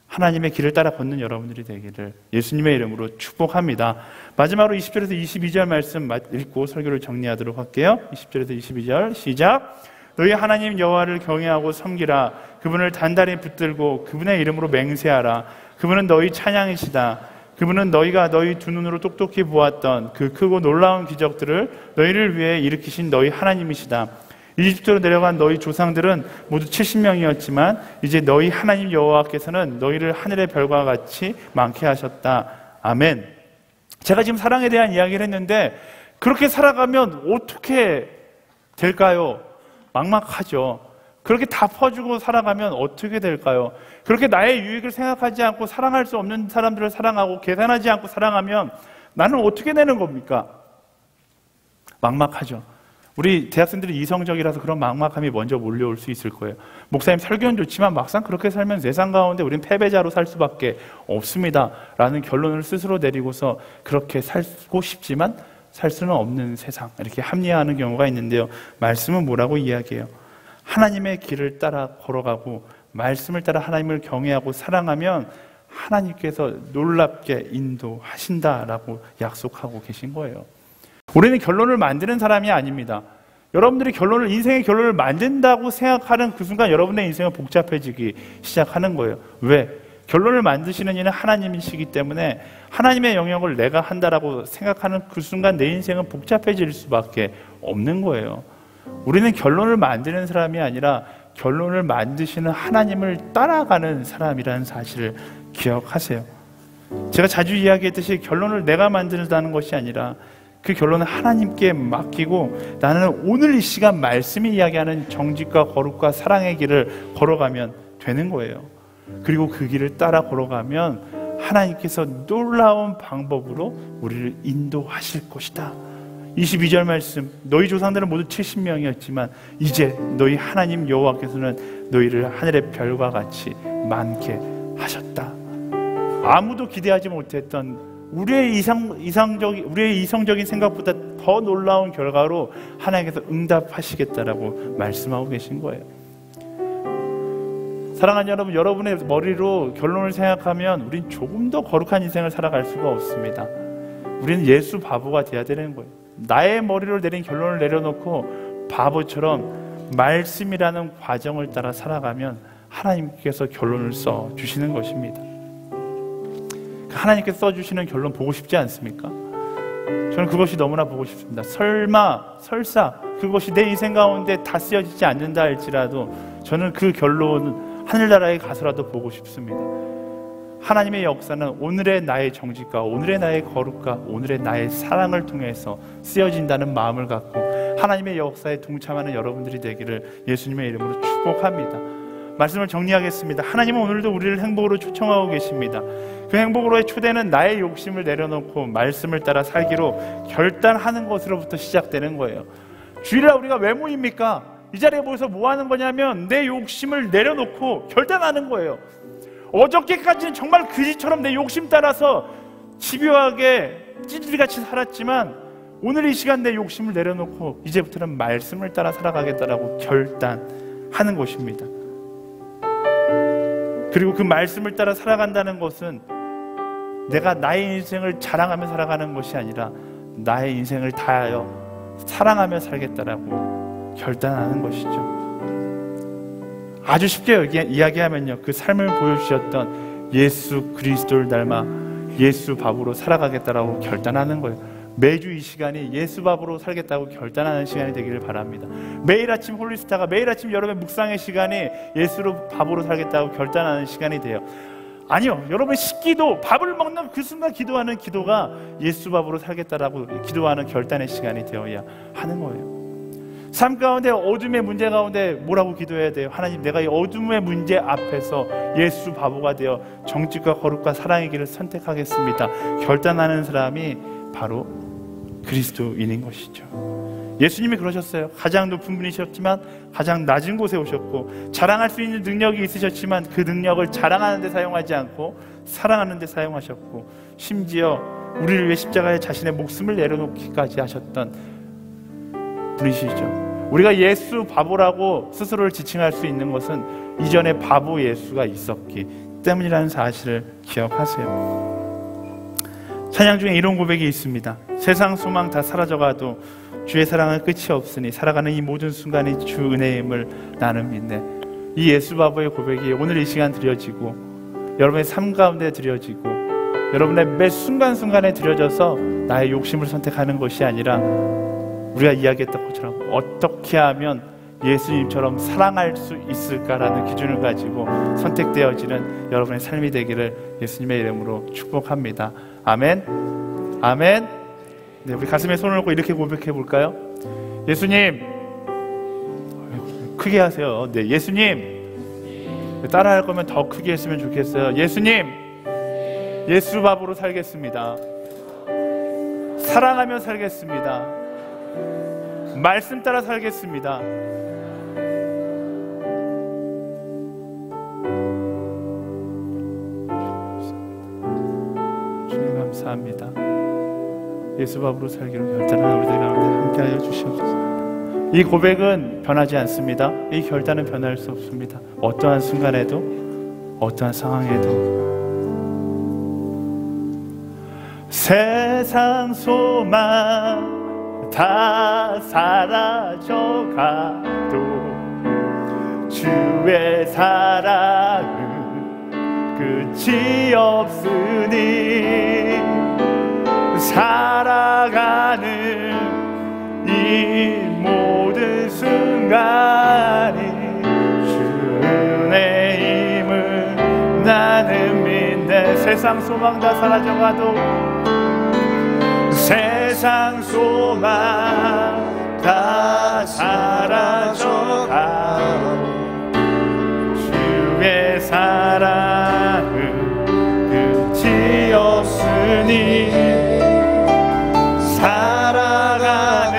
Speaker 1: 하나님의 길을 따라 걷는 여러분들이 되기를 예수님의 이름으로 축복합니다. 마지막으로 20절에서 22절 말씀 읽고 설교를 정리하도록 할게요. 20절에서 22절 시작. 너희 하나님 여호와를 경외하고 섬기라. 그분을 단단히 붙들고 그분의 이름으로 맹세하라. 그분은 너희 찬양이시다. 그분은 너희가 너희 두 눈으로 똑똑히 보았던 그 크고 놀라운 기적들을 너희를 위해 일으키신 너희 하나님이시다. 이집트로 내려간 너희 조상들은 모두 70명이었지만 이제 너희 하나님 여호와께서는 너희를 하늘의 별과 같이 많게 하셨다. 아멘. 제가 지금 사랑에 대한 이야기를 했는데 그렇게 살아가면 어떻게 될까요? 막막하죠. 그렇게 다 퍼주고 살아가면 어떻게 될까요? 그렇게 나의 유익을 생각하지 않고 사랑할 수 없는 사람들을 사랑하고 계산하지 않고 사랑하면 나는 어떻게 되는 겁니까? 막막하죠. 우리 대학생들이 이성적이라서 그런 막막함이 먼저 몰려올 수 있을 거예요. 목사님 설교는 좋지만 막상 그렇게 살면 세상 가운데 우린 패배자로 살 수밖에 없습니다 라는 결론을 스스로 내리고서 그렇게 살고 싶지만 살 수는 없는 세상, 이렇게 합리화하는 경우가 있는데요, 말씀은 뭐라고 이야기해요? 하나님의 길을 따라 걸어가고 말씀을 따라 하나님을 경외하고 사랑하면 하나님께서 놀랍게 인도하신다라고 약속하고 계신 거예요. 우리는 결론을 만드는 사람이 아닙니다. 여러분들이 인생의 결론을 만든다고 생각하는 그 순간 여러분의 인생은 복잡해지기 시작하는 거예요. 왜? 결론을 만드시는 이는 하나님이시기 때문에 하나님의 영역을 내가 한다라고 생각하는 그 순간 내 인생은 복잡해질 수밖에 없는 거예요. 우리는 결론을 만드는 사람이 아니라 결론을 만드시는 하나님을 따라가는 사람이라는 사실을 기억하세요. 제가 자주 이야기했듯이 결론을 내가 만든다는 것이 아니라 그 결론은 하나님께 맡기고 나는 오늘 이 시간 말씀이 이야기하는 정직과 거룩과 사랑의 길을 걸어가면 되는 거예요. 그리고 그 길을 따라 걸어가면 하나님께서 놀라운 방법으로 우리를 인도하실 것이다. 22절 말씀, 너희 조상들은 모두 70명이었지만 이제 너희 하나님 여호와께서는 너희를 하늘의 별과 같이 많게 하셨다. 아무도 기대하지 못했던 우리의 이성적인 생각보다 더 놀라운 결과로 하나님께서 응답하시겠다라고 말씀하고 계신 거예요. 사랑하는 여러분, 여러분의 머리로 결론을 생각하면 우린 조금 더 거룩한 인생을 살아갈 수가 없습니다. 우리는 예수 바보가 돼야 되는 거예요. 나의 머리로 내린 결론을 내려놓고 바보처럼 말씀이라는 과정을 따라 살아가면 하나님께서 결론을 써주시는 것입니다. 하나님께서 써주시는 결론 보고 싶지 않습니까? 저는 그것이 너무나 보고 싶습니다. 설사 그것이 내 인생 가운데 다 쓰여지지 않는다 할지라도 저는 그 결론은 하늘나라에 가서라도 보고 싶습니다. 하나님의 역사는 오늘의 나의 정직과 오늘의 나의 거룩과 오늘의 나의 사랑을 통해서 쓰여진다는 마음을 갖고 하나님의 역사에 동참하는 여러분들이 되기를 예수님의 이름으로 축복합니다. 말씀을 정리하겠습니다. 하나님은 오늘도 우리를 행복으로 초청하고 계십니다. 그 행복으로의 초대는 나의 욕심을 내려놓고 말씀을 따라 살기로 결단하는 것으로부터 시작되는 거예요. 주일날 우리가 왜 모입니까? 이 자리에 모여서 뭐 하는 거냐면 내 욕심을 내려놓고 결단하는 거예요. 어저께까지는 정말 그지처럼 내 욕심 따라서 집요하게 찌질이같이 살았지만 오늘 이 시간 내 욕심을 내려놓고 이제부터는 말씀을 따라 살아가겠다라고 결단하는 것입니다. 그리고 그 말씀을 따라 살아간다는 것은 내가 나의 인생을 자랑하며 살아가는 것이 아니라 나의 인생을 다하여 사랑하며 살겠다라고 결단하는 것이죠. 아주 쉽게 이야기하면요, 그 삶을 보여주셨던 예수 그리스도를 닮아 예수 밥으로 살아가겠다라고 결단하는 거예요. 매주 이 시간이 예수 밥으로 살겠다고 결단하는 시간이 되기를 바랍니다. 매일 아침 홀리스타가 매일 아침 여러분의 묵상의 시간이 예수로 밥으로 살겠다고 결단하는 시간이 돼요. 아니요, 여러분 식기도, 밥을 먹는 그 순간 기도하는 기도가 예수 밥으로 살겠다라고 기도하는 결단의 시간이 되어야 하는 거예요. 삶 가운데 어둠의 문제 가운데 뭐라고 기도해야 돼요? 하나님, 내가 이 어둠의 문제 앞에서 예수 바보가 되어 정직과 거룩과 사랑의 길을 선택하겠습니다. 결단하는 사람이 바로 그리스도인인 것이죠. 예수님이 그러셨어요. 가장 높은 분이셨지만 가장 낮은 곳에 오셨고 자랑할 수 있는 능력이 있으셨지만 그 능력을 자랑하는 데 사용하지 않고 사랑하는 데 사용하셨고 심지어 우리를 위해 십자가에 자신의 목숨을 내려놓기까지 하셨던 분이시죠. 우리가 예수 바보라고 스스로를 지칭할 수 있는 것은 이전에 바보 예수가 있었기 때문이라는 사실을 기억하세요. 찬양 중에 이런 고백이 있습니다. 세상 소망 다 사라져가도 주의 사랑은 끝이 없으니 살아가는 이 모든 순간이 주 은혜임을 나는 믿네. 이 예수 바보의 고백이 오늘 이 시간 드려지고 여러분의 삶 가운데 드려지고 여러분의 매 순간순간에 들여져서 나의 욕심을 선택하는 것이 아니라 우리가 이야기했던 것처럼 어떻게 하면 예수님처럼 사랑할 수 있을까라는 기준을 가지고 선택되어지는 여러분의 삶이 되기를 예수님의 이름으로 축복합니다. 아멘. 아멘. 네, 우리 가슴에 손을 얹고 이렇게 고백해 볼까요? 예수님, 크게 하세요. 네, 예수님. 따라할 거면 더 크게 했으면 좋겠어요. 예수님, 예수 밥으로 살겠습니다. 사랑하며 살겠습니다. 말씀 따라 살겠습니다. 주님 감사합니다. 예수 밥으로 살기로 결단한 우리들 가운데 함께하여 주시옵소서. 이 고백은 변하지 않습니다. 이 결단은 변할 수 없습니다. 어떠한 순간에도, 어떠한 상황에도. 세상 소망 다 사라져가도 주의 사랑은 끝이 없으니 살아가는 이 모든 순간이 주의 힘을 나는 믿네. 세상 소망 다 사라져가도, 세상 소망 다 사라져가도 주의 사랑은 끝이 없으니 살아가는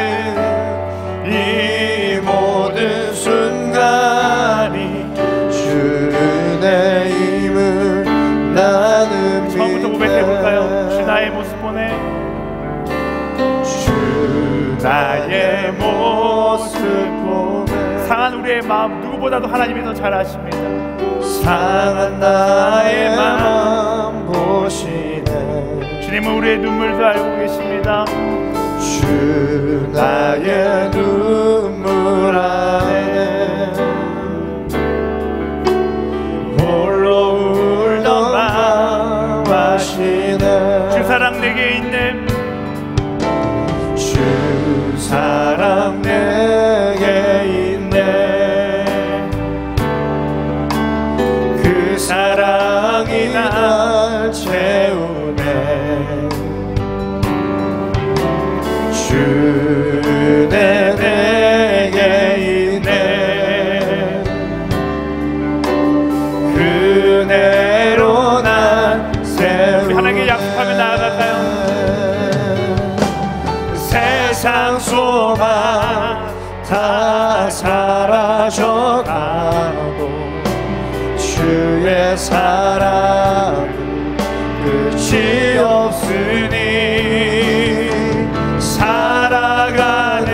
Speaker 1: 이 모든 순간이 주의 힘을 나는 믿네. 처음부터 고백해볼까요? 주 나의 모습 보내. 주 나의 모습 보내. 상한 우리의 마음 누구보다도 하나님이 더 잘 아십니다. 상한 나의 마음 보시네. 주님은 우리의 눈물도 알고 계십니다. 주 나의 눈물 안에 홀로 울던 마음 아시네. 주 사랑 내게 있네. 주 사랑 내게 있네. 그 사랑이 날 채우네. 주내 내게 있네. 그대로 난 세우네. 우리 하나님께 약속하며 나아갈까요? 세상 소망 다 사라져가고 주의 사랑 끝이 없으니 살아가는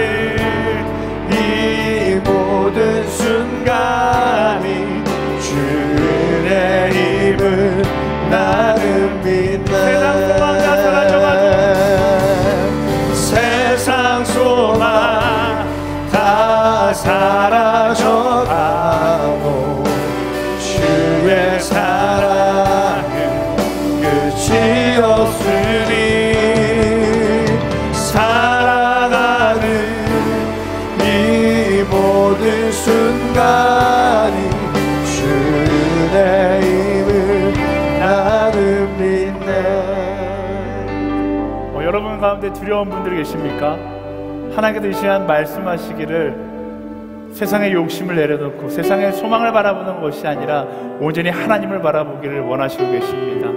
Speaker 1: 이 모든 순간이 주의 힘을 나는 믿네. 세상 소망 다 사라져가고 주의 사랑은 끝이 없으니 살아가는 이 모든 순간이 주의 힘을 나는 믿네. 여러분 가운데 두려운 분들이 계십니까? 하나님께서 이 시간 말씀하시기를 세상의 욕심을 내려놓고 세상의 소망을 바라보는 것이 아니라 온전히 하나님을 바라보기를 원하시고 계십니다.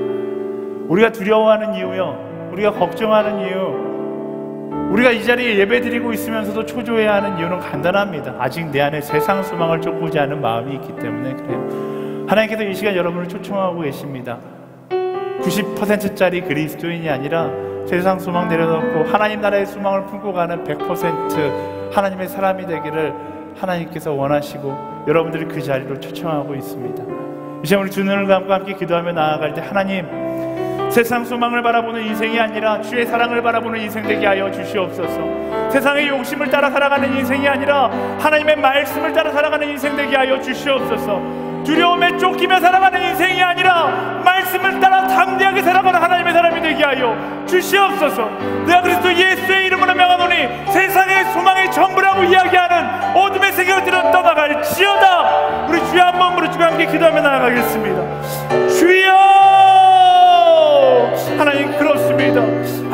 Speaker 1: 우리가 두려워하는 이유요, 우리가 걱정하는 이유, 우리가 이 자리에 예배드리고 있으면서도 초조해하는 이유는 간단합니다. 아직 내 안에 세상 소망을 쫓고자 하는 마음이 있기 때문에 그래요. 하나님께서 이 시간 여러분을 초청하고 계십니다. 90%짜리 그리스도인이 아니라 세상 소망 내려놓고 하나님 나라의 소망을 품고 가는 100% 하나님의 사람이 되기를 하나님께서 원하시고 여러분들이 그 자리로 초청하고 있습니다. 이제 우리 두 눈을 감고 함께 기도하며 나아갈 때, 하나님, 세상 소망을 바라보는 인생이 아니라 주의 사랑을 바라보는 인생 되게 하여 주시옵소서. 세상의 욕심을 따라 살아가는 인생이 아니라 하나님의 말씀을 따라 살아가는 인생 되게 하여 주시옵소서. 두려움에 쫓기며 살아가는 인생이 아니라 말씀 말씀을 따라 담대하게 살아가는 하나님의 사람이 되게 하여 주시옵소서. 내가 그리스도 예수의 이름으로 명하노니 세상의 소망의 전부라고 이야기하는 어둠의 세계로 떠나갈지어다. 우리 주여 한 번으로 주와 함께 기도하며 나아가겠습니다. 주여, 하나님 그렇습니다.